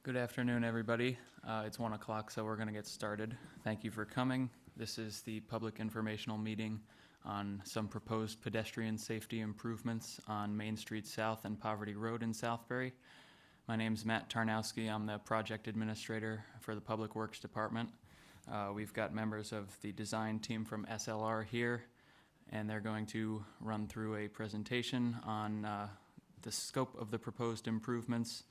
Good afternoon, everybody. It's 1 o'clock, so we're going to get started. Thank you for coming. This is the public informational meeting on some proposed pedestrian safety improvements on Main Street South and Poverty Road in Southbury. My name is Matt Tarnowski. I'm the project administrator for the Public Works Department. We've got members of the design team from SLR here, and they're going to run through a presentation on the scope of the proposed improvements.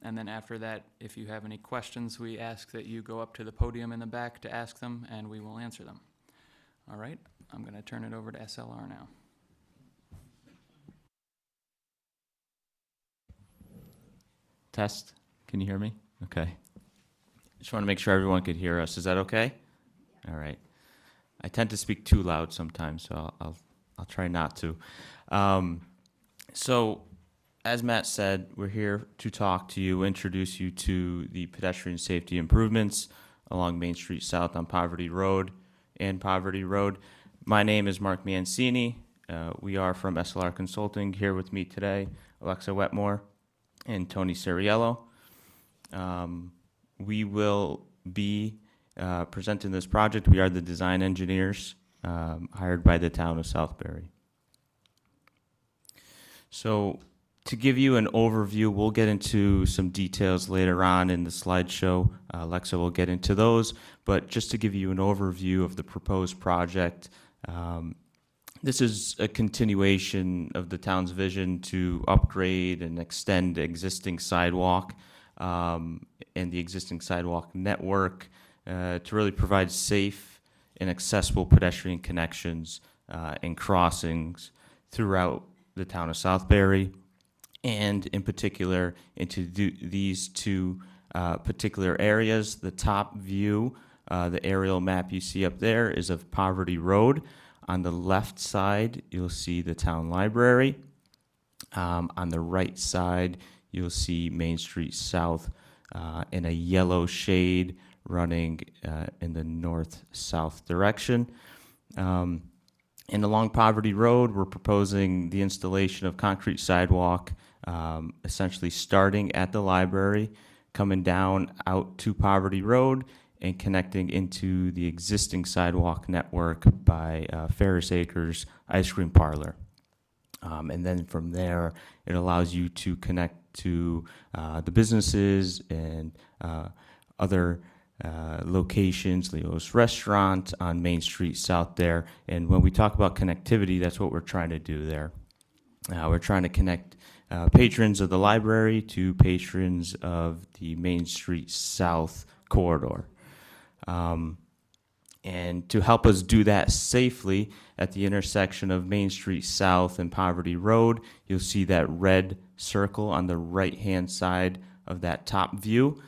And then after that, if you have any questions, we ask that you go up to the podium in the back to ask them, and we will answer them. All right, I'm going to turn it over to SLR now. Test, can you hear me? Okay. Just want to make sure everyone could hear us. Is that okay? All right. I tend to speak too loud sometimes, so I'll try not to. So, as Matt said, we're here to talk to you, introduce you to the pedestrian safety improvements along Main Street South on Poverty Road and Poverty Road. My name is Mark Mancini. We are from SLR Consulting. Here with me today, Alexa Wetmore and Tony Ceriello. We will be presenting this project. We are the design engineers hired by the town of Southbury. So, to give you an overview, we'll get into some details later on in the slideshow. Alexa will get into those, but just to give you an overview of the proposed project, this is a continuation of the town's vision to upgrade and extend the existing sidewalk and the existing sidewalk network to really provide safe and accessible pedestrian connections and crossings throughout the town of Southbury, and in particular into these two particular areas. The top view, the aerial map you see up there, is of Poverty Road. On the left side, you'll see the town library. On the right side, you'll see Main Street South in a yellow shade running in the north-south direction. And along Poverty Road, we're proposing the installation of concrete sidewalk, essentially starting at the library, coming down out to Poverty Road, and connecting into the existing sidewalk network by Ferris Acres Ice Cream Parlor. And then from there, it allows you to connect to the businesses and other locations, Leo's Restaurant on Main Street South there. And when we talk about connectivity, that's what we're trying to do there. We're trying to connect patrons of the library to patrons of the Main Street South corridor. And to help us do that safely, at the intersection of Main Street South and Poverty Road, you'll see that red circle on the right-hand side of that top view.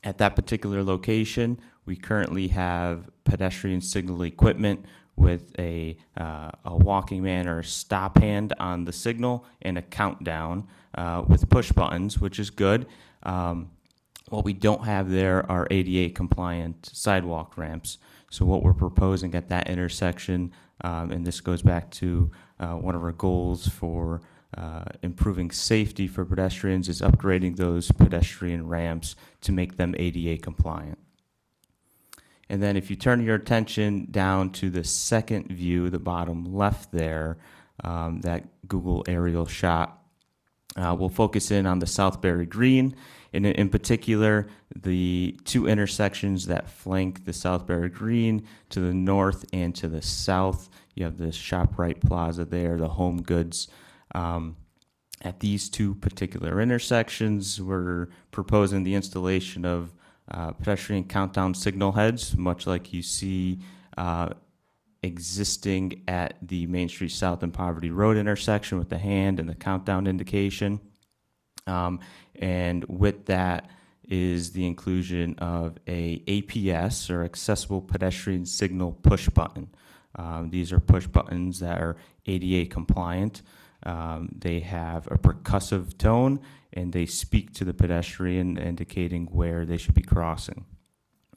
At that particular location, we currently have pedestrian signal equipment with a walking man or a stop hand on the signal and a countdown with push buttons, which is good. What we don't have there are ADA compliant sidewalk ramps. So what we're proposing at that intersection, and this goes back to one of our goals for improving safety for pedestrians, is upgrading those pedestrian ramps to make them ADA compliant. And then if you turn your attention down to the second view, the bottom left there, that Google aerial shot, we'll focus in on the Southbury Green, and in particular, the two intersections that flank the Southbury Green to the north and to the south. You have the ShopRite Plaza there, the Home Goods. At these two particular intersections, we're proposing the installation of pedestrian countdown signal heads, much like you see existing at the Main Street South and Poverty Road intersection with the hand and the countdown indication. And with that is the inclusion of a APS, or Accessible Pedestrian Signal push button. These are push buttons that are ADA compliant. They have a percussive tone, and they speak to the pedestrian, indicating where they should be crossing.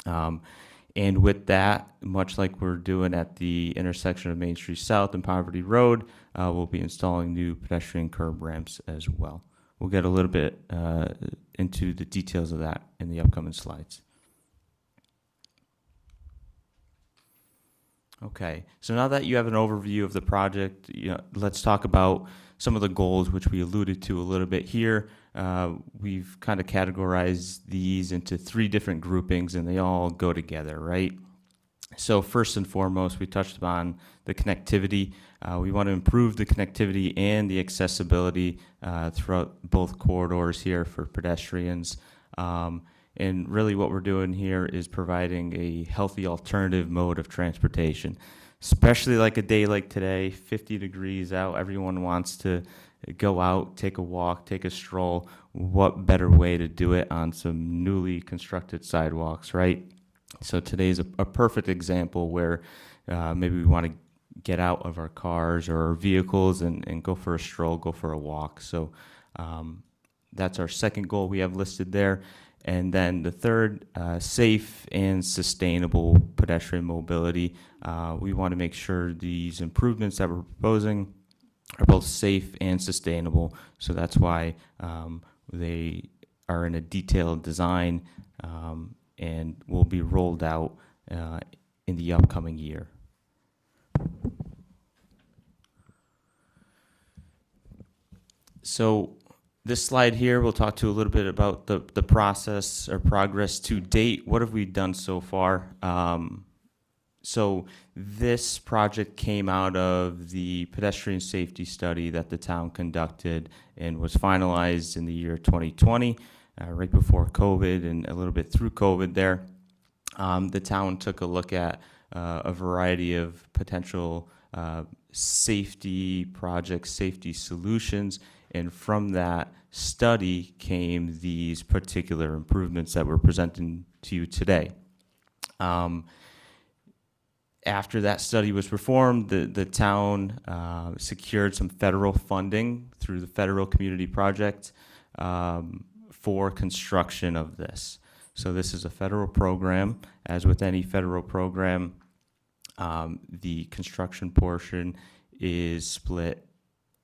And with that, much like we're doing at the intersection of Main Street South and Poverty Road, we'll be installing new pedestrian curb ramps as well. we'll get a little bit into the details of that in the upcoming slides. Okay, so now that you have an overview of the project, let's talk about some of the goals which we alluded to a little bit here. We've kind of categorized these into 3 different groupings, and they all go together, right? So first and foremost, we touched upon the connectivity. We want to improve the connectivity and the accessibility throughout both corridors here for pedestrians. And really what we're doing here is providing a healthy alternative mode of transportation, especially like a day like today, 50 degrees out. Everyone wants to go out, take a walk, take a stroll. What better way to do it on some newly constructed sidewalks, right? So today's a perfect example where maybe we want to get out of our cars or our vehicles and go for a stroll, go for a walk. So that's our second goal we have listed there. And then the third, safe and sustainable pedestrian mobility. We want to make sure these improvements that we're proposing are both safe and sustainable. So that's why they are in a detailed design and will be rolled out in the upcoming year. So this slide here, we'll talk to a little bit about the process or progress to date. What have we done so far? So this project came out of the pedestrian safety study that the town conducted and was finalized in the year 2020, right before COVID and a little bit through COVID there. The town took a look at a variety of potential safety projects, safety solutions, and from that study came these particular improvements that we're presenting to you today. After that study was performed, the town secured some federal funding through the Federal Community Project for construction of this. So this is a federal program. As with any federal program, the construction portion is split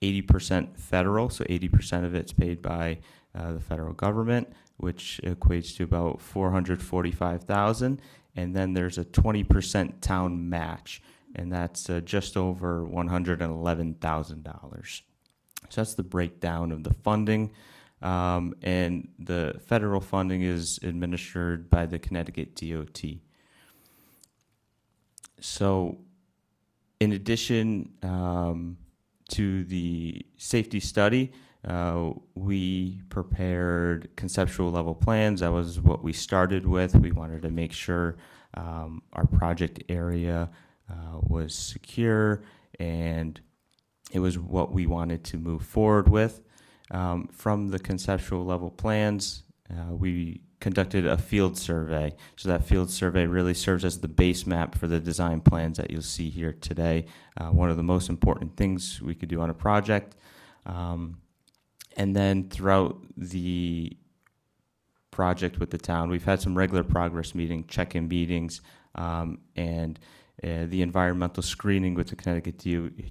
80% federal, so 80% of it's paid by the federal government, which equates to about $445,000, and then there's a 20% town match, and that's just over $111,000. So that's the breakdown of the funding, and the federal funding is administered by the Connecticut DOT. So in addition to the safety study, we prepared conceptual level plans. That was what we started with. We wanted to make sure our project area was secure and it was what we wanted to move forward with. From the conceptual level plans, we conducted a field survey. So that field survey really serves as the base map for the design plans that you'll see here today. One of the most important things we could do on a project. And then throughout the project with the town, we've had some regular progress meeting, check-in meetings, and the environmental screening with the Connecticut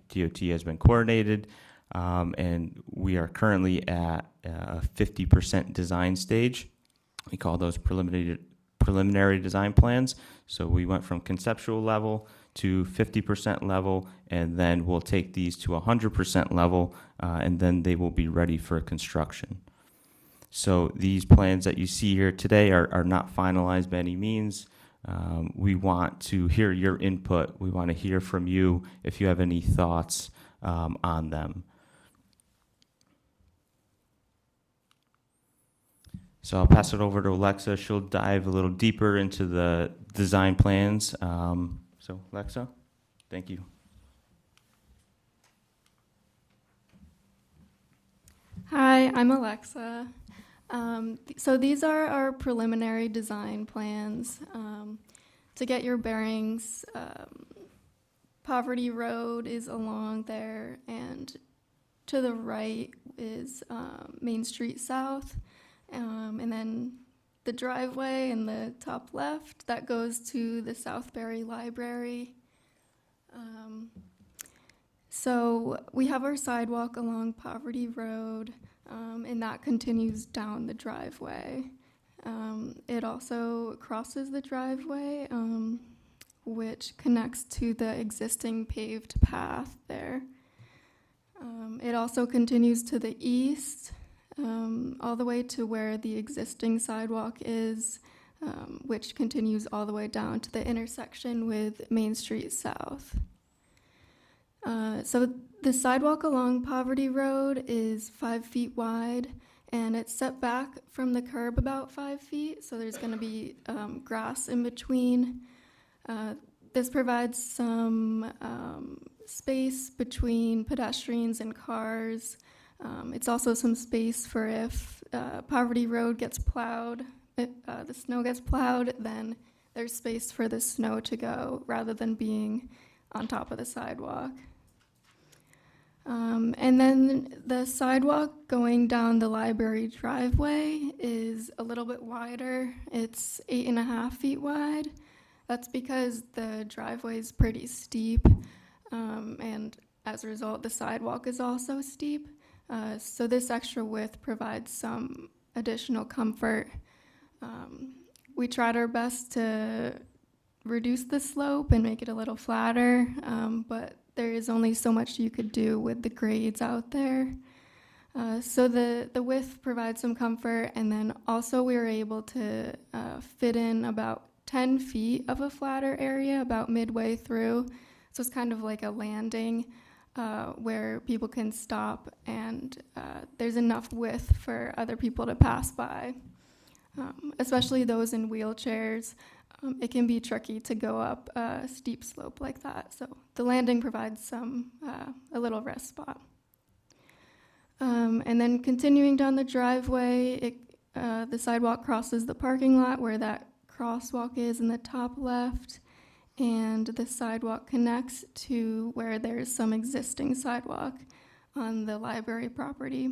DOT has been coordinated. And we are currently at a 50% design stage. We call those preliminary design plans. So we went from conceptual level to 50% level, and then we'll take these to 100% level, and then they will be ready for construction. So these plans that you see here today are not finalized by any means. We want to hear your input. We want to hear from you if you have any thoughts on them. So I'll pass it over to Alexa. She'll dive a little deeper into the design plans. So Alexa, thank you. Hi, I'm Alexa. So these are our preliminary design plans. To get your bearings, Poverty Road is along there, and to the right is Main Street South. And then the driveway in the top left, that goes to the Southbury Library. So we have our sidewalk along Poverty Road. and that continues down the driveway. It also crosses the driveway, which connects to the existing paved path there. It also continues to the east, all the way to where the existing sidewalk is, which continues all the way down to the intersection with Main Street South. So the sidewalk along Poverty Road is 5 feet wide, and it's set back from the curb about 5 feet, so there's going to be grass in between. This provides some space between pedestrians and cars. It's also some space for if Poverty Road gets plowed, the snow gets plowed, then there's space for the snow to go rather than being on top of the sidewalk. And then the sidewalk going down the library driveway is a little bit wider. It's 8.5 feet wide. That's because the driveway is pretty steep, and as a result, the sidewalk is also steep. So this extra width provides some additional comfort. We tried our best to reduce the slope and make it a little flatter, but there is only so much you could do with the grades out there. So the width provides some comfort, and then also we were able to fit in about 10 feet of a flatter area about midway through. So it's kind of like a landing where people can stop, and there's enough width for other people to pass by, especially those in wheelchairs. It can be tricky to go up a steep slope like that, so the landing provides a little rest spot. And then continuing down the driveway, the sidewalk crosses the parking lot where that crosswalk is in the top left, and the sidewalk connects to where there's some existing sidewalk on the library property.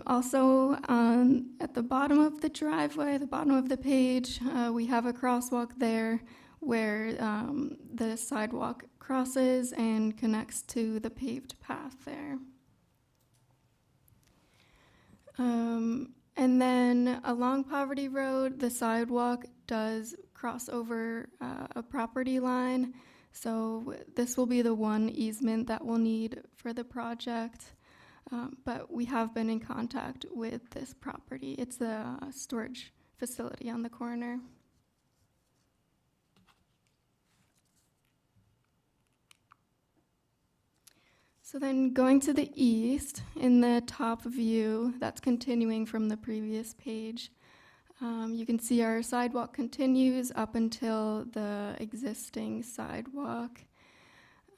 Also, at the bottom of the driveway, the bottom of the page, we have a crosswalk there where the sidewalk crosses and connects to the paved path there. And then along Poverty Road, the sidewalk does cross over a property line. So this will be the one easement that we'll need for the project. But we have been in contact with this property. It's a storage facility on the corner. So then going to the east, in the top view, that's continuing from the previous page, you can see our sidewalk continues up until the existing sidewalk.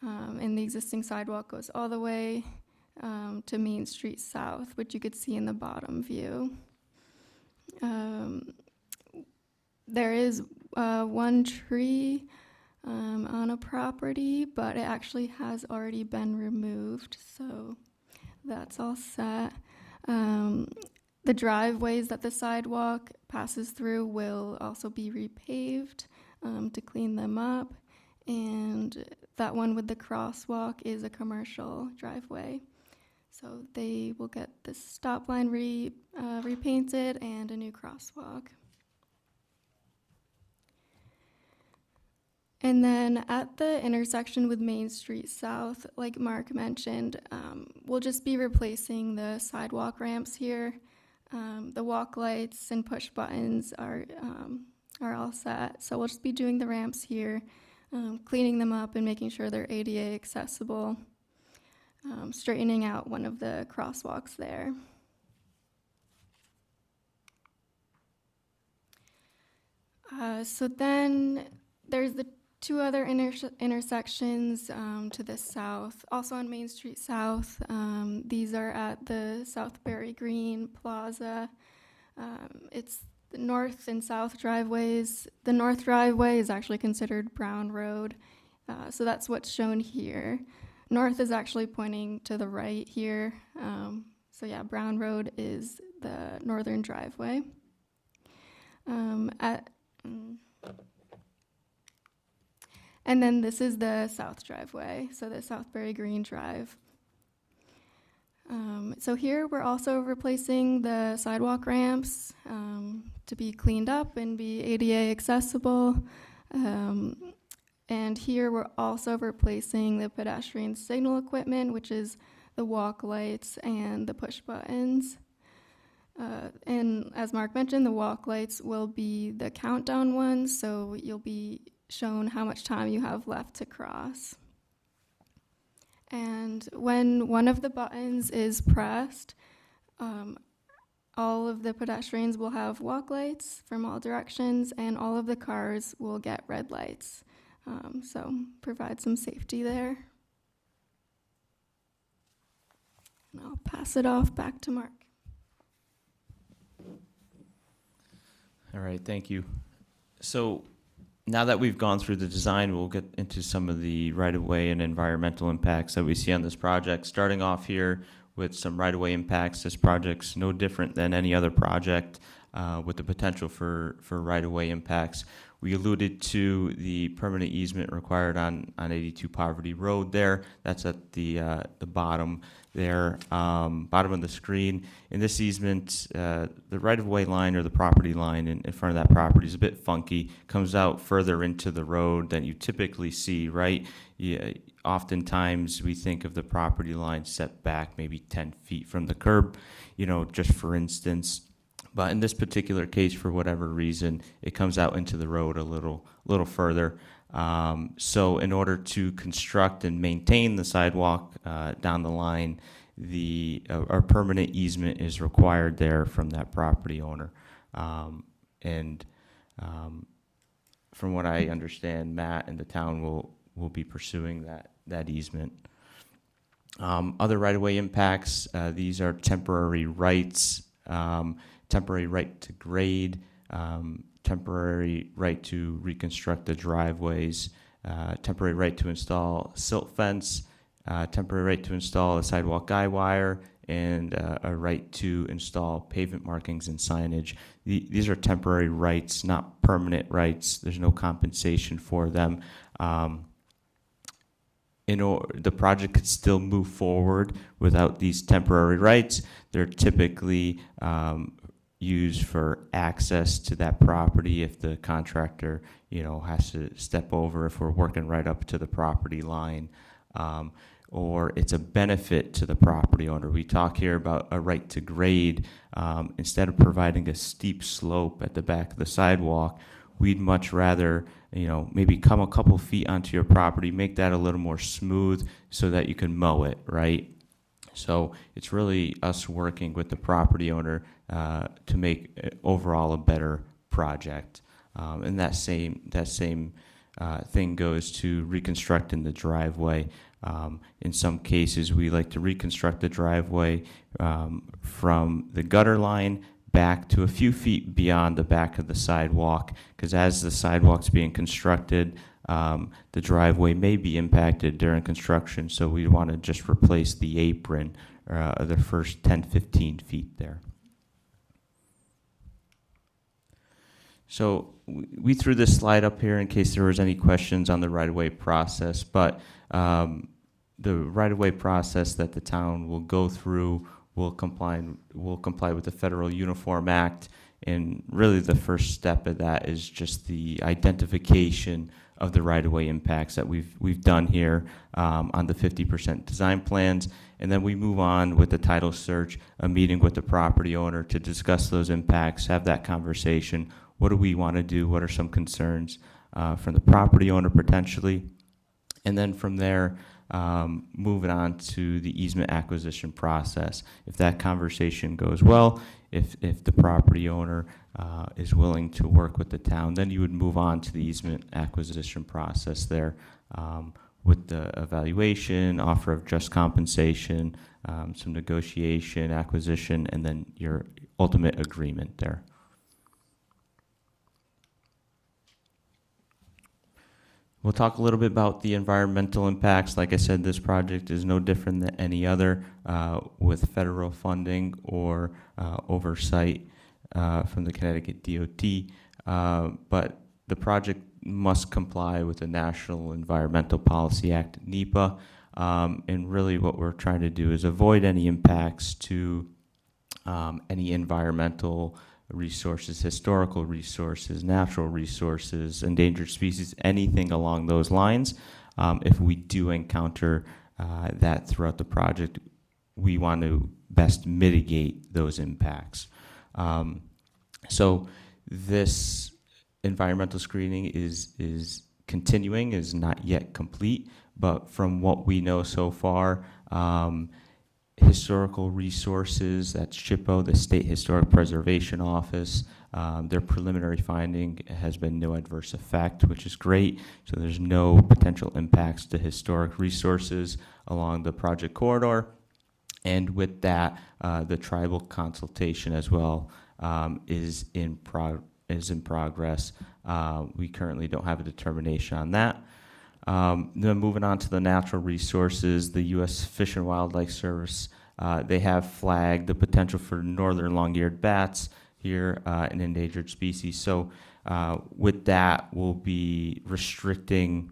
And the existing sidewalk goes all the way to Main Street South, which you could see in the bottom view. There is one tree on a property, but it actually has already been removed, so that's all set. The driveways that the sidewalk passes through will also be repaved to clean them up, and that one with the crosswalk is a commercial driveway. So they will get the stop line repainted and a new crosswalk. And then at the intersection with Main Street South, like Mark mentioned, we'll just be replacing the sidewalk ramps here. The walk lights and push buttons are all set, so we'll just be doing the ramps here, cleaning them up and making sure they're ADA accessible, straightening out one of the crosswalks there. So then there's the two other intersections to the south, also on Main Street South. These are at the Southbury Green Plaza. It's the north and south driveways. The north driveway is actually considered Brown Road, so that's what's shown here. North is actually pointing to the right here. So yeah, Brown Road is the northern driveway. And then this is the south driveway, so the Southbury Green Drive. So here we're also replacing the sidewalk ramps to be cleaned up and be ADA accessible. And here we're also replacing the pedestrian signal equipment, which is the walk lights and the push buttons. And as Mark mentioned, the walk lights will be the countdown ones, so you'll be shown how much time you have left to cross. And when one of the buttons is pressed, all of the pedestrians will have walk lights from all directions, and all of the cars will get red lights. So provide some safety there. And I'll pass it off back to Mark. All right, thank you. So now that we've gone through the design, we'll get into some of the right-of-way and environmental impacts that we see on this project. Starting off here with some right-of-way impacts, this project's no different than any other project with the potential for right-of-way impacts. We alluded to the permanent easement required on 82 Poverty Road there. That's at the bottom there, bottom of the screen. In this easement, the right-of-way line or the property line in front of that property is a bit funky, comes out further into the road than you typically see, right? Oftentimes we think of the property line set back maybe 10 feet from the curb, just for instance. But in this particular case, for whatever reason, it comes out into the road a little further. So in order to construct and maintain the sidewalk down the line, a permanent easement is required there from that property owner. And from what I understand, Matt and the town will be pursuing that easement. Other right-of-way impacts, these are temporary rights. Temporary right to grade, temporary right to reconstruct the driveways, temporary right to install silt fence, temporary right to install a sidewalk guy wire, and a right to install pavement markings and signage. These are temporary rights, not permanent rights. There's no compensation for them. The project could still move forward without these temporary rights. They're typically used for access to that property if the contractor, has to step over if we're working right up to the property line, or it's a benefit to the property owner. We talk here about a right to grade. Instead of providing a steep slope at the back of the sidewalk, we'd much rather, maybe come a couple feet onto your property, make that a little more smooth so that you can mow it, right? So it's really us working with the property owner to make overall a better project. And that same thing goes to reconstructing the driveway. In some cases, we like to reconstruct the driveway from the gutter line back to a few feet beyond the back of the sidewalk, because as the sidewalk's being constructed, the driveway may be impacted during construction, so we want to just replace the apron, the first 10-15 feet there. So we threw this slide up here in case there was any questions on the right-of-way process, but the right-of-way process that the town will go through will comply with the Federal Uniform Act, and really the first step of that is just the identification of the right-of-way impacts that we've done here on the 50% design plans, and then we move on with the title search, a meeting with the property owner to discuss those impacts, have that conversation. What do we want to do? What are some concerns from the property owner potentially? And then from there, moving on to the easement acquisition process. If that conversation goes well, if the property owner is willing to work with the town, then you would move on to the easement acquisition process there with the evaluation, offer of just compensation, some negotiation, acquisition, and then your ultimate agreement there. We'll talk a little bit about the environmental impacts. Like I said, this project is no different than any other with federal funding or oversight from the Connecticut DOT. But the project must comply with the National Environmental Policy Act, NEPA. And really what we're trying to do is avoid any impacts to any environmental resources, historical resources, natural resources, endangered species, anything along those lines. If we do encounter that throughout the project, we want to best mitigate those impacts. So this environmental screening is continuing, is not yet complete, but from what we know so far, historical resources, that's SHPO, the State Historic Preservation Office, their preliminary finding has been no adverse effect, which is great. So there's no potential impacts to historic resources along the project corridor. And with that, the tribal consultation as well is in progress. We currently don't have a determination on that. Then moving on to the natural resources, the U.S. Fish and Wildlife Service, they have flagged the potential for northern long-eared bats here, an endangered species. So with that, we'll be restricting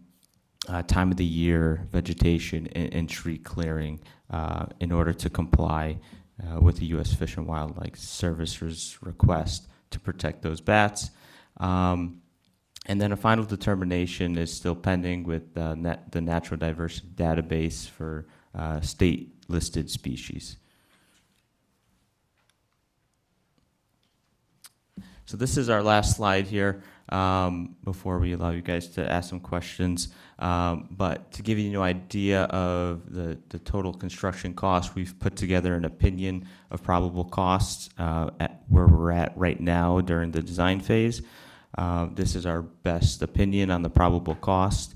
time of the year vegetation and tree clearing in order to comply with the U.S. Fish and Wildlife Service's request to protect those bats. And then a final determination is still pending with the Natural Diversity Database for state-listed species. So this is our last slide here before we allow you guys to ask some questions. But to give you an idea of the total construction cost, we've put together an opinion of probable costs at where we're at right now during the design phase. This is our best opinion on the probable cost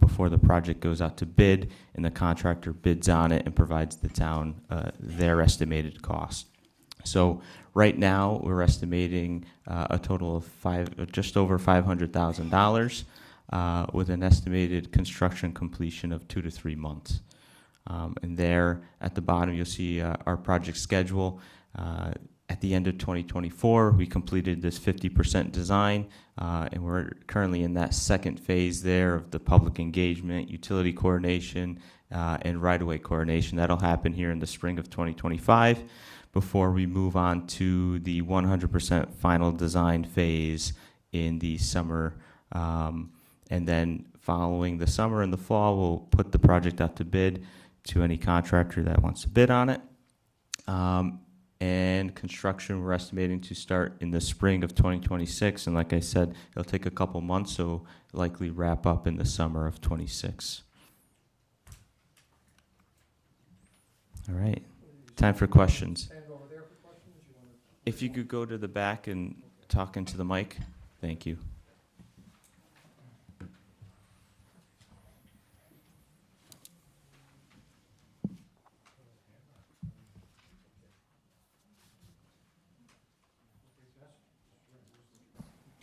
before the project goes out to bid, and the contractor bids on it and provides the town their estimated cost. So right now, we're estimating a total of just over $500,000 with an estimated construction completion of 2 to 3 months. And there at the bottom, you'll see our project schedule. At the end of 2024, we completed this 50% design, and we're currently in that second phase there of the public engagement, utility coordination, and right-of-way coordination. That'll happen here in the spring of 2025 before we move on to the 100% final design phase in the summer. And then following the summer and the fall, we'll put the project out to bid to any contractor that wants to bid on it. And construction, we're estimating to start in the spring of 2026. And like I said, it'll take a couple months, so likely wrap up in the summer of 26. All right, time for questions. If you could go to the back and talk into the mic, thank you.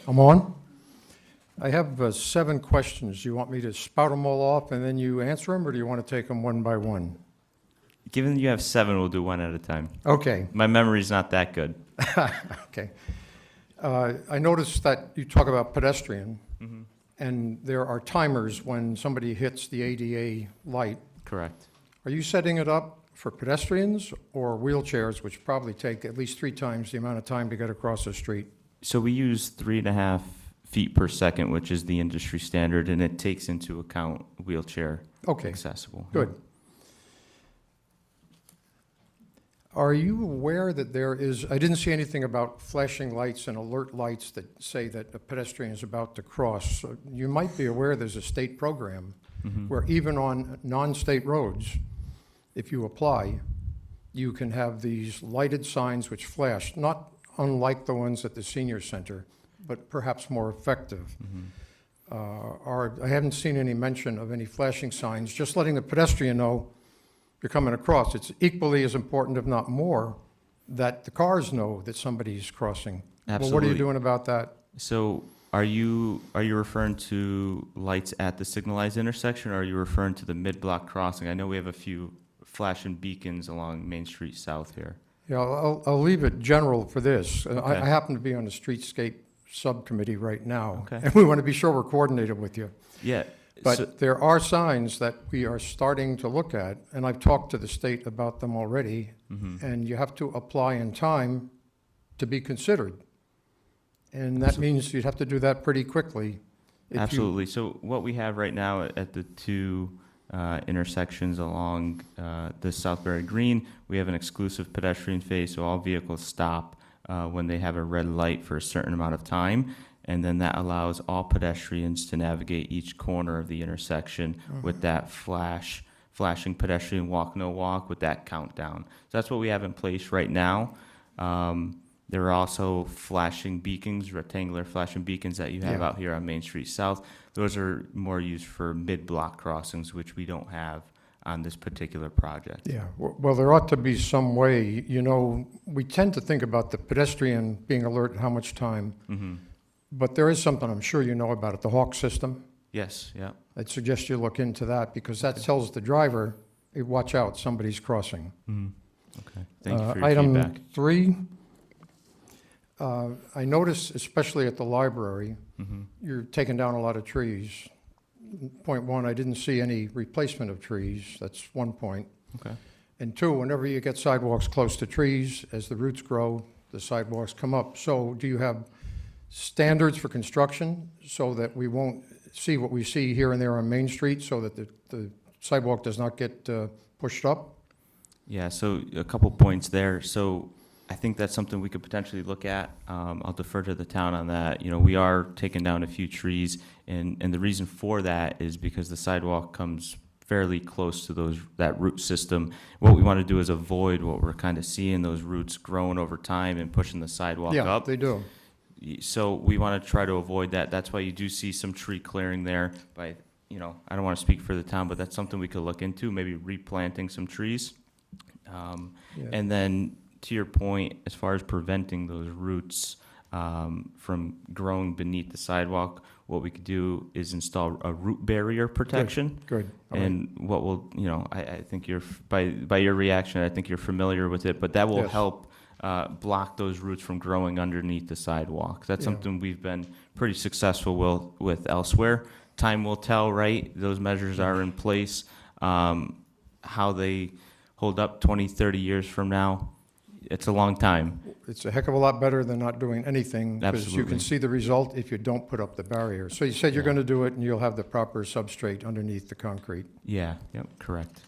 I'm on. I have 7 questions. You want me to spout them all off and then you answer them, or do you want to take them one by one? Given you have 7, we'll do one at a time. Okay. My memory's not that good. Okay. I noticed that you talk about pedestrian, and there are timers when somebody hits the ADA light. Correct. Are you setting it up for pedestrians or wheelchairs, which probably take at least 3 times the amount of time to get across the street? So we use 3.5 feet per second, which is the industry standard, and it takes into account wheelchair accessible. Good. Are you aware that there is, I didn't see anything about flashing lights and alert lights that say that a pedestrian is about to cross. So you might be aware there's a state program where even on non-state roads, if you apply, you can have these lighted signs which flash, not unlike the ones at the senior center, but perhaps more effective. I haven't seen any mention of any flashing signs, just letting the pedestrian know you're coming across. It's equally as important, if not more, that the cars know that somebody's crossing. Absolutely. Well, what are you doing about that? So are you referring to lights at the signalized intersection, or are you referring to the mid-block crossing? I know we have a few flashing beacons along Main Street South here. Yeah, I'll leave it general for this. Okay. I happen to be on the streetscape subcommittee right now, Okay. and we want to be sure we're coordinated with you. Yeah. So- But there are signs that we are starting to look at, and I've talked to the state about them already, and you have to apply in time to be considered. And that means you'd have to do that pretty quickly. If you- Absolutely. So what we have right now at the two intersections along the Southbury Green, we have an exclusive pedestrian phase, so all vehicles stop when they have a red light for a certain amount of time, and then that allows all pedestrians to navigate each corner of the intersection with that flashing pedestrian walk, no walk, with that countdown. So that's what we have in place right now. There are also flashing beacons, rectangular flashing beacons that you have Yeah. out here on Main Street South. Those are more used for mid-block crossings, which we don't have on this particular project. Yeah, well, there ought to be some way, you know, we tend to think about the pedestrian being alert at how much time, but there is something I'm sure you know about it, the Hawk system. Yes, yeah. I'd suggest you look into that, because that tells the driver, hey, watch out, somebody's crossing. Okay, thank you for your Item feedback. 3, I noticed, especially at the library, you're taking down a lot of trees. Point 1, I didn't see any replacement of trees. That's 1 point. Okay. And 2, whenever you get sidewalks close to trees, as the roots grow, the sidewalks come up. So do you have standards for construction so that we won't see what we see here and there on Main Street, so that the sidewalk does not get pushed up? Yeah, so a couple points there. So I think that's something we could potentially look at. I'll defer to the town on that. You know, we are taking down a few trees, and the reason for that is because the sidewalk comes fairly close to that root system. What we want to do is avoid what we're kind of seeing, those roots growing over time and pushing the sidewalk Yeah, up. they do. So we want to try to avoid that. That's why you do see some tree clearing there by, you know, I don't want to speak for the town, but that's something we could look into, maybe replanting some trees. Yeah. And then to your point, as far as preventing those roots from growing beneath the sidewalk, what we could do is install a root barrier protection. Good. All right. And what will, you know, I think by your reaction, I think you're familiar with it, but that will Yes. help block those roots from growing underneath the sidewalk. That's Yeah. something we've been pretty successful with elsewhere. Time will tell, right? Those measures are in place. How they hold up 20, 30 years from now, it's a long time. It's a heck of a lot better than not doing anything, because you Absolutely. can see the result if you don't put up the barrier. So you said you're Yeah. going to do it, and you'll have the proper substrate underneath the concrete. Yeah, yep, correct.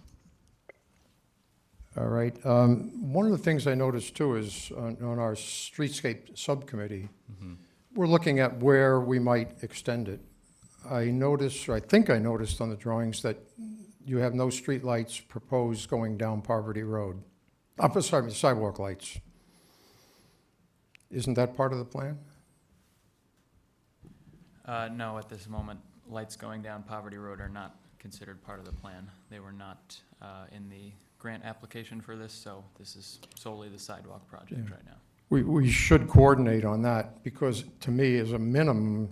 All right. One of the things I noticed too is on our streetscape subcommittee, we're looking at where we might extend it. I noticed, or I think I noticed on the drawings, that you have no streetlights proposed going down Poverty Road. I'm sorry, sidewalk lights. Isn't that part of the plan? No, at this moment, lights going down Poverty Road are not considered part of the plan. They were not in the grant application for this, so this is solely the sidewalk project Yeah. right now. We should coordinate on that, because to me, as a minimum,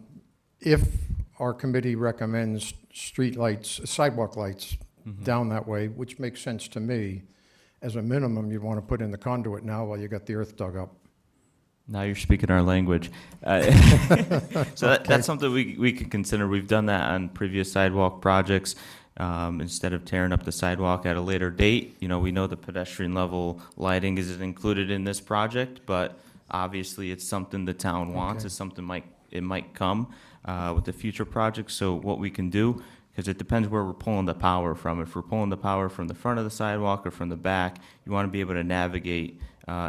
if our committee recommends street lights, sidewalk lights down that way, which makes sense to me, as a minimum, you'd want to put in the conduit now while you got the earth dug up. Now you're speaking our language. So that's something we could consider. We've done that on previous sidewalk projects. Instead of tearing up the sidewalk at a later date, you know, we know the pedestrian level lighting isn't included in this project, but obviously it's something the town wants. Okay. It's something it might come with the future projects. So what we can do, because it depends where we're pulling the power from. If we're pulling the power from the front of the sidewalk or from the back, you want to be able to navigate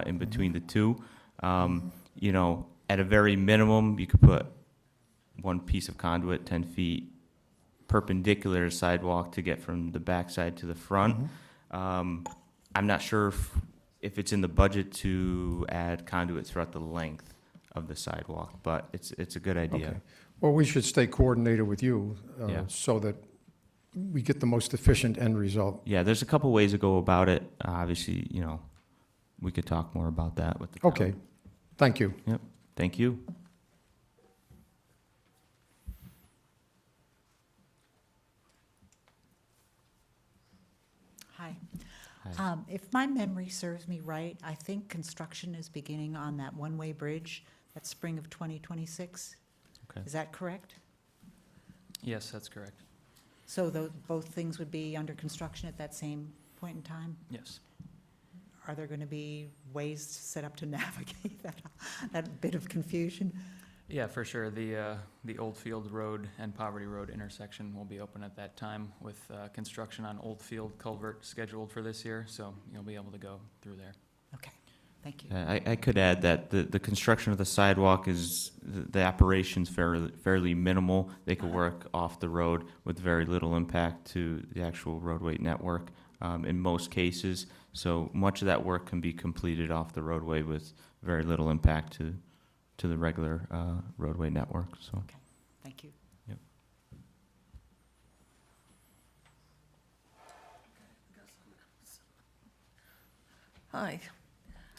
in between the two. You know, at a very minimum, you could put one piece of conduit 10 feet perpendicular to sidewalk to get from the backside to the front. I'm not sure if it's in the budget to add conduit throughout the length of the sidewalk, but it's a good idea. Okay. Well, we should stay coordinated with you Yeah. so that we get the most efficient end result. Yeah, there's a couple ways to go about it. Obviously, you know, we could talk more about that with the town. Okay, thank you. Yep, thank you. Hi. Hi. If my memory serves me right, I think construction is beginning on that one-way bridge at spring of 2026. Okay. Is that correct? Yes, that's correct. So both things would be under construction at that same point in time? Yes. Are there going to be ways set up to navigate that bit of confusion? Yeah, for sure. The Oldfield Road and Poverty Road intersection will be open at that time with construction on Oldfield Culvert scheduled for this year, so you'll be able to go through there. Okay, thank you. I could add that the construction of the sidewalk is, the operation's fairly minimal. They could work off the road with very little impact to the actual roadway network in most cases. So much of that work can be completed off the roadway with very little impact to the regular roadway network, so. Okay, thank you. Hi,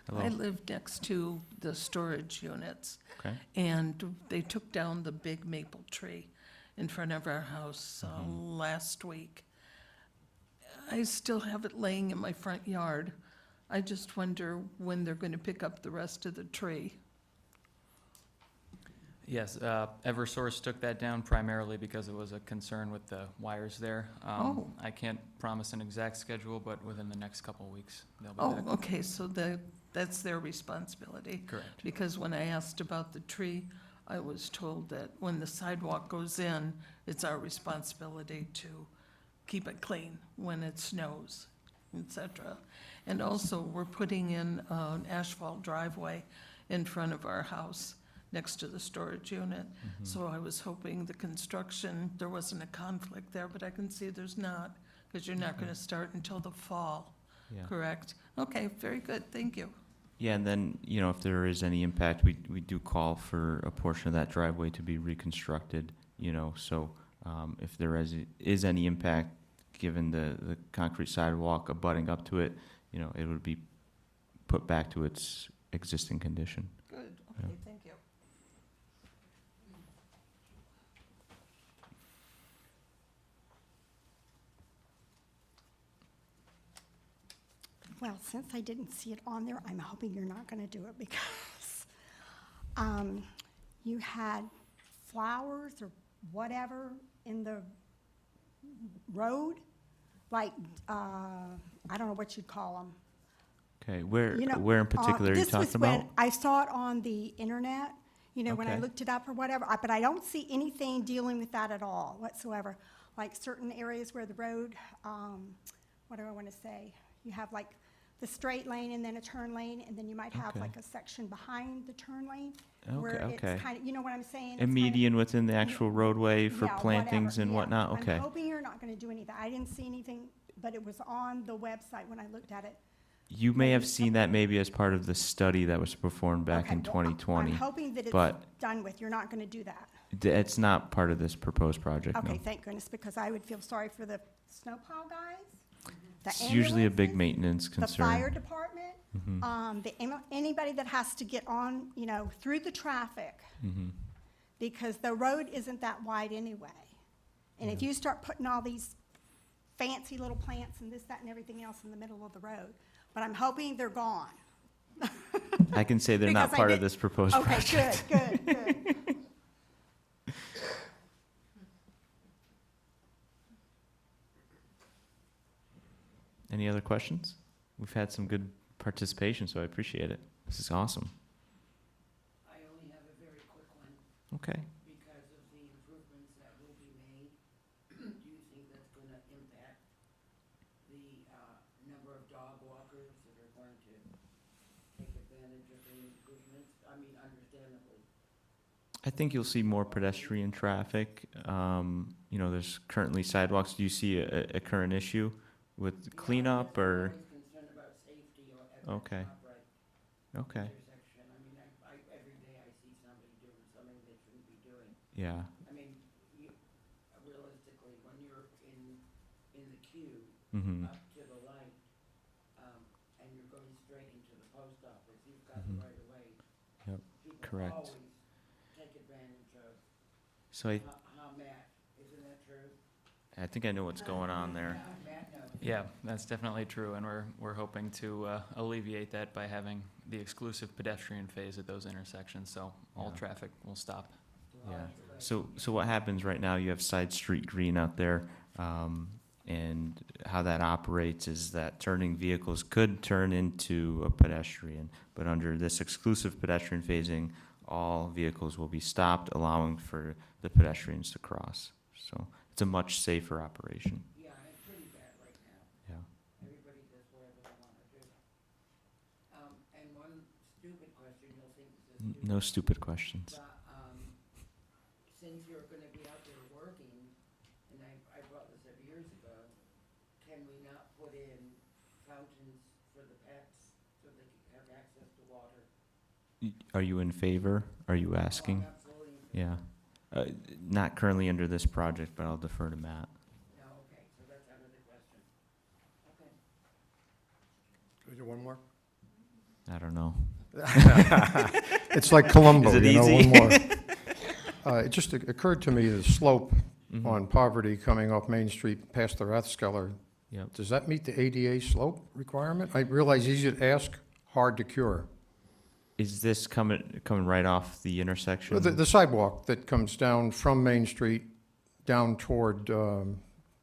Hello. I live next to the storage units, Okay. and they took down the big maple tree in front of our house last week. I still have it laying in my front yard. I just wonder when they're going to pick up the rest of the tree. Yes, Eversource took that down primarily because it was a concern with the wires there. Oh. I can't promise an exact schedule, but within the next couple of weeks, they'll be Oh, back. okay, so that's their responsibility. Correct. Because when I asked about the tree, I was told that when the sidewalk goes in, it's our responsibility to keep it clean when it snows, et cetera. And also, we're putting in an asphalt driveway in front of our house next to the storage unit. So I was hoping the construction, there wasn't a conflict there, but I can see there's not, because you're not going to start until the fall, Yeah. correct? Okay, very good, thank you. Yeah, and then, if there is any impact, we do call for a portion of that driveway to be reconstructed, so if there is any impact, given the concrete sidewalk abutting up to it, it would be put back to its existing condition. Good, Yeah. okay, thank you. Well, since I didn't see it on there, I'm hoping you're not going to do it because you had flowers or whatever in the road, like, I don't know what you'd call them. Okay, where You know, in particular are you this was talking when about? I saw it on the internet, when I Okay. looked it up or whatever, but I don't see anything dealing with that at all whatsoever. Like certain areas where the road, what do I want to say? You have like the straight lane and then a turn lane, and then you might have Okay. like a section behind the turn lane. Okay, Where okay. it's kind of, you know what I'm saying? A It's kinda- median within the actual roadway for Yeah, plantings whatever, and yeah. whatnot? Okay. I'm hoping you're not going to do any of that. I didn't see anything, but it was on the website when I looked at it. You may have maybe seen that maybe as part of the study that was performed back Okay, in well, 2020. I'm hoping that it's but- done with. You're not going to do that. It's not part of this proposed project, no. Okay, thank goodness, because I would feel sorry for the snowplow guys, the It's usually a big ambulances, maintenance the fire concern. department, Mhm. anybody that has to get on, through the traffic, Mhm. because the road isn't that wide anyway. And if you start putting all these fancy little plants and this, that, and everything else in the middle of the road, but I'm hoping they're gone. I can say they're not Because I part of did- this proposed Okay, project. good. Any other questions? We've had some good participation, so I appreciate it. This is awesome. I only have a very quick one. Okay. Because of the improvements that will be made, do you think that's going to impact the number of dog walkers that are going to take advantage of the improvements? I mean, understandably. I think you'll see more pedestrian traffic. There's currently sidewalks. Do you see a current issue with cleanup or? I'm always concerned about safety or at the Okay. top right Okay, intersection. I mean, every day I see somebody doing something they shouldn't be doing. yeah. I mean, realistically, when you're in the queue Mm-hmm. up to the light, and you're going straight into the post office, you've got the Mhm. right of way. Yep, People correct. always take advantage of So how Matt, isn't that true? I think I know what's going on there. Matt knows. Yeah, that's definitely true, and we're hoping to alleviate that by having the exclusive pedestrian phase at those intersections, so all Yeah. traffic will stop. Yeah. So what happens right now, you have side street green out there. And how that operates is that turning vehicles could turn into a pedestrian, but under this exclusive pedestrian phasing, all vehicles will be stopped, allowing for the pedestrians to cross. So it's a much safer operation. Yeah, it's pretty bad right now. Yeah. Everybody does whatever they wanna do. And one stupid question, you'll think this is stupid. No stupid questions. But, since you're gonna be out there working, and I brought this up years ago, can we not put in fountains for the pets so they can have access to water? Are you in favor? Are you Oh, asking? I'm absolutely, Yeah. Not currently under this project, but I'll defer to Matt. no, okay, so that's out of the question. Okay. Can we do one more? I don't know. It's like Columbo, Is it you know, easy? one more. It just occurred to me, the slope Mhm. on Poverty coming off Main Street past the Rathskeller, Yep. does that meet the ADA slope requirement? I realize easy to ask, hard to cure. Is this coming right off the intersection? The sidewalk that comes down from Main Street down toward,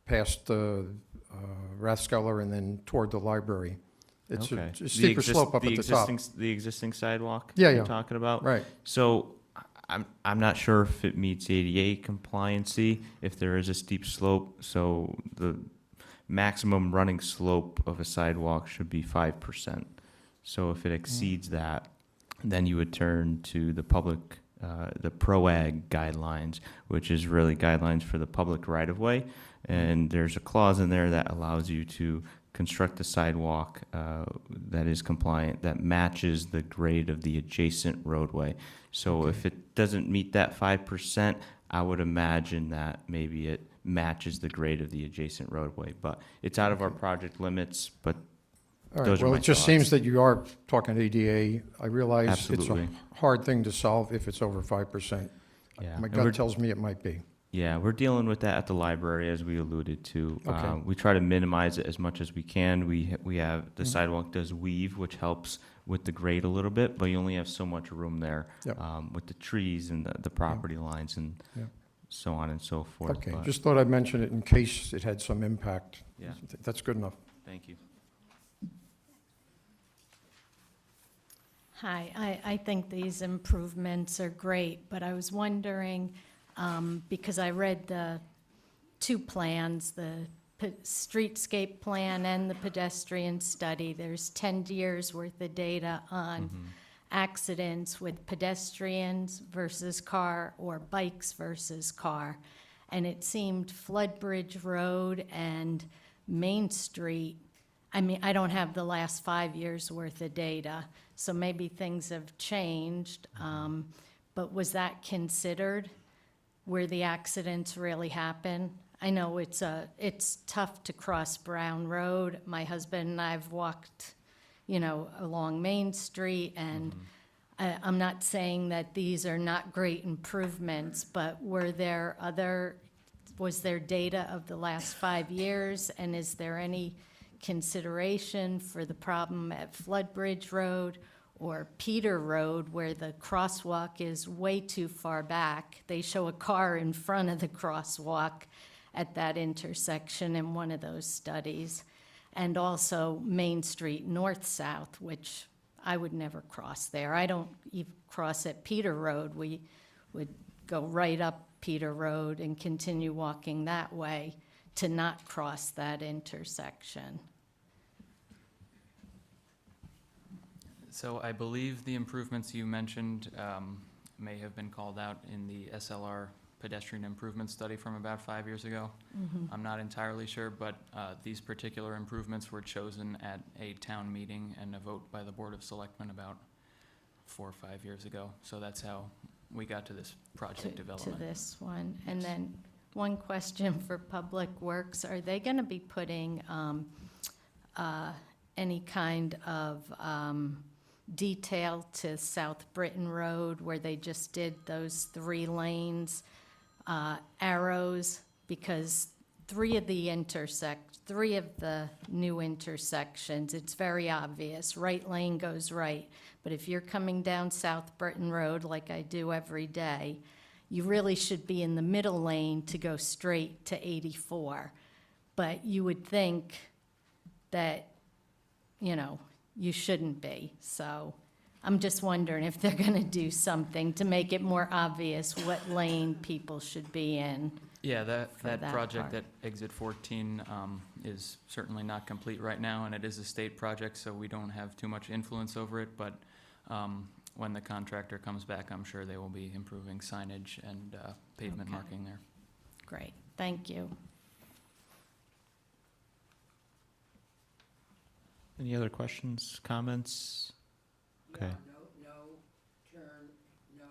past the Rathskeller and then toward the library. It's a Okay. it's a steeper slope up at the top. The existing sidewalk? Yeah, you're yeah. talking about? Right. So I'm not sure if it meets ADA compliancy, if there is a steep slope. So the maximum running slope of a sidewalk should be 5%. So if it exceeds that, then you would turn to the public, the PROAG guidelines, which is really guidelines for the public right-of-way. And there's a clause in there that allows you to construct a sidewalk that is compliant, that matches the grade of the adjacent roadway. So if it doesn't meet that 5%, I would imagine that maybe it matches the grade of the adjacent roadway. But it's out of our project limits, but All right, Those are well, my it just thoughts. seems that you are talking ADA. I realize it's Absolutely. a hard thing to solve if it's over 5%. yeah. My And we're- gut tells me it might be. Yeah, we're dealing with that at the library, as we alluded to. Okay. We try to minimize it as much as we can. We have, the Mhm. sidewalk does weave, which helps with the grade a little bit, but you only have so much room there Yep. with the trees and the property lines and Yep. so on and so forth. Okay, but- just thought I'd mention it in case it had some impact. Yeah, That's good enough. thank you. Hi, I think these improvements are great, but I was wondering, because I read the two plans, the streetscape plan and the pedestrian study, there's 10 years worth of data on accidents with pedestrians versus car or bikes versus car. And it seemed Floodbridge Road and Main Street, I mean, I don't have the last 5 years worth of data, so maybe things have changed. But was that considered where the accidents really happen? I know it's tough to cross Brown Road. My husband and I've walked, along Main Street, and I'm not saying that these are not great improvements, but was there data of the last 5 years, and is there any consideration for the problem at Floodbridge Road or Peter Road, where the crosswalk is way too far back? They show a car in front of the crosswalk at that intersection in one of those studies. And also Main Street north-south, which I would never cross there. I don't even cross at Peter Road. We would go right up Peter Road and continue walking that way to not cross that intersection. So I believe the improvements you mentioned may have been called out in the SLR pedestrian improvement study from about 5 years ago. I'm not entirely sure, but these particular improvements were chosen at a town meeting and a vote by the Board of Selectmen about 4 or 5 years ago. So that's how we got to this project To development. this one. And then one question for Public Works, are they going to be putting any kind of detail to South Britain Road where they just did those 3 lanes, arrows? Because 3 of the new intersections, it's very obvious, right lane goes right. But if you're coming down South Britain Road, like I do every day, you really should be in the middle lane to go straight to 84. but you would think that, you know, you shouldn't be. So I'm just wondering if they're gonna do something to make it more obvious what lane people should be in. Yeah, that that project part. at Exit 14 is certainly not complete right now, and it is a state project, so we don't have too much influence over it, but when the contractor comes back, I'm sure they will be improving signage and pavement Okay. marking there. Great, thank you. Any other questions, comments? Okay. No turn, no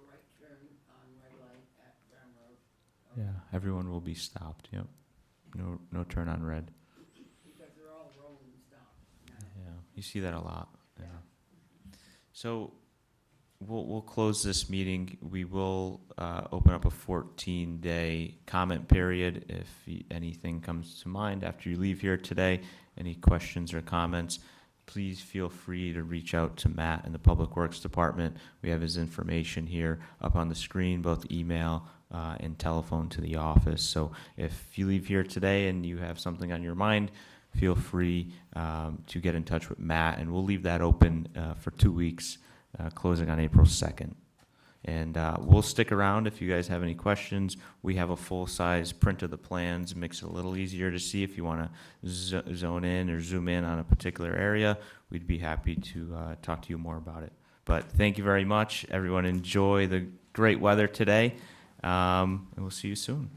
right turn on red light at Brown Road. Yeah, everyone will be stopped, yep. No turn on red. Because they're all rolling stop now. Yeah, you see that a lot, yeah. So we'll close this meeting. We will open up a 14-day comment period. If anything comes to mind after you leave here today, any questions or comments, please feel free to reach out to Matt in the Public Works Department. We have his information here up on the screen, both email and telephone to the office. So if you leave here today and you have something on your mind, feel free to get in touch with Matt, and we'll leave that open for 2 weeks, closing on April 2nd. And we'll stick around if you guys have any questions. We have a full-size print of the plans, makes it a little easier to see if you want to zone in or zoom in on a particular area. We'd be happy to talk to you more about it. But thank you very much. Everyone enjoy the great weather today, and we'll see you soon.